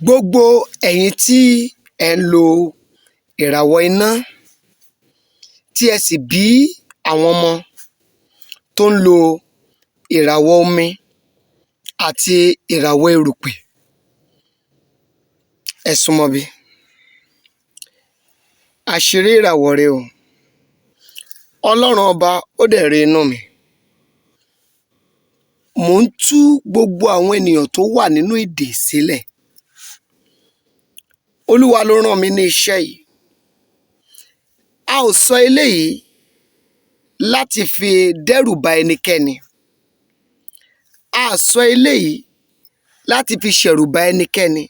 Gbogbo ẹ̀yin tí ẹ̀ ń lo ìràwọ̀ iná tí ẹ sì bí àwọn ọmọ tó ń lo ìràwọ̀ omi àti ìràwọ̀ erùpẹ̀, ẹ súnmọ́ bí. Àṣírí ìràwọ̀ rẹ o. Ọlọ́run ọba ó dẹ̀ rí inú mi. Mò ń tú gbogbo àwọn ènìyàn tó wà nínú ìdè sílẹ̀. Olúwa ló rán mi ní iṣẹ́ yìí. A ò sọ eléyìí láti fi dẹ́rù ba ẹnikẹ́ni. A sọ eléyìí láti fi ṣẹ̀rù ba ẹnikẹ́ni.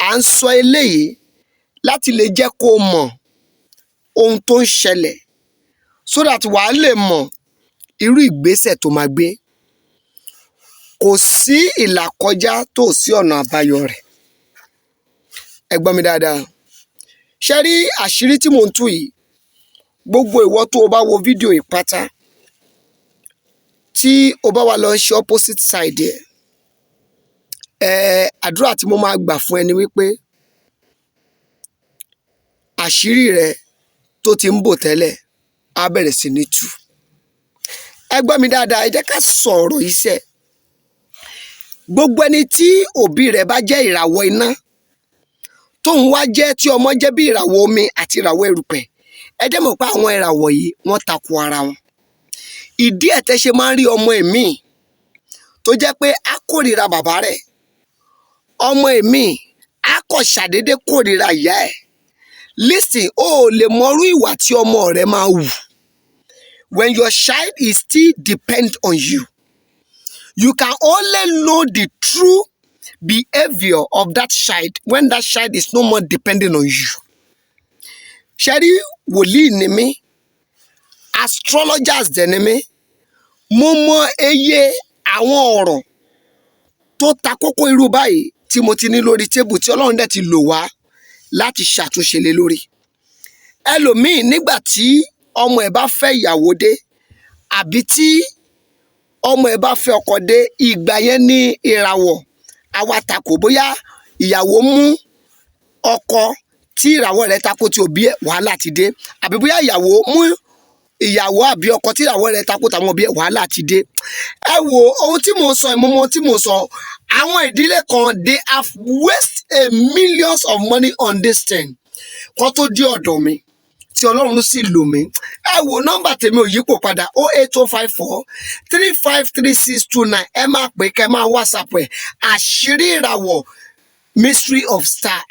À ń sọ eléyìí láti lè jẹ́ kó mọ̀ ohun tó ń ṣẹlẹ̀ so that wàá lè mọ̀ irú ìgbésẹ̀ tó máa gbé. Kò sí ìlàkọjá tó sí ọ̀nà àbáyọ rẹ̀. Ẹ gbọ́ mi dáadáa. Ṣé rí àṣírí tí mò ń tú yìí, gbogbo ìwọ tó o bá wo fídíò yìí pátá, tí o bá wá lọ ṣe opposite side àdúrà tí mo máa gbà fún ẹni wípé àṣírí rẹ tó ti ń bò tẹ́lẹ̀ á bẹ̀rẹ̀ sí ní tú. Ẹ gbọ́ mi dáadáa, ẹ jẹ́ ká sọ̀rọ̀ iṣẹ́. Gbogbo ẹni tí òbí rẹ̀ bá jẹ́ ìràwọ̀ iná, tóun wá jẹ́ tí ọmọ jẹ́ bí ìràwọ̀ omi àti ìràwọ̀ erùpẹ̀, ẹ jẹ́ mọ̀ pé àwọn ìràwọ̀ yìí wọ́n tako ara wọn. Ìdí ẹ̀ tẹ́ ṣe máa ń rí ọmọ ẹ̀mí tó jẹ́ pé á kórìíra bàbá rẹ̀. Ọmọ ẹ̀mí á kọ̀ ṣàdédé kórìíra ìyá ẹ̀. Listen, o ò lè mọrú ìwà tí ọmọ rẹ máa wù. When your child is still depend on you, you can only know the true behavior of that child when that child is no more depending on you. Ṣé rí wòlíì ni mí, astrologers dẹ̀ ni mí, mo mọ iye àwọn ọ̀rọ̀ tó ta kókó irú báyìí tí mo ti ní lórí tébù tí Ọlọ́run dẹ̀ ti lò wá láti ṣàtúnṣe lé lórí. Ẹlòmíì nígbà tí ọmọ ẹ̀ bá fẹ́ ìyàwó dé, àbí tí ọmọ ẹ̀ bá fẹ́ ọkọ dé, ìgbà yẹn ní ìràwọ̀ àwa takò bóyá ìyàwó mú ọkọ tí ìràwọ̀ rẹ̀ takò tí òbí ẹ̀, wàhálà ti dé. Àbí bóyá ìyàwó mú ìyàwó àbí ọkọ tí ìràwọ̀ rẹ̀ takò tàwọn òbí ẹ̀, wàhálà ti dé. Ẹ wo ohun tí mo sọ, ìmọ̀mọ́ tí mo sọ, àwọn ìdílé kan they have wasted millions of money on this thing kó tó dé ọ̀dọ̀ mi tí Ọlọ́run sì lò mí. Ẹ wo nọ́mbà tèmi ò yípo padà 08054353629. Ẹ máa pè kẹ́ máa WhatsApp ẹ̀. Àṣírí ìràwọ̀, mystery of star.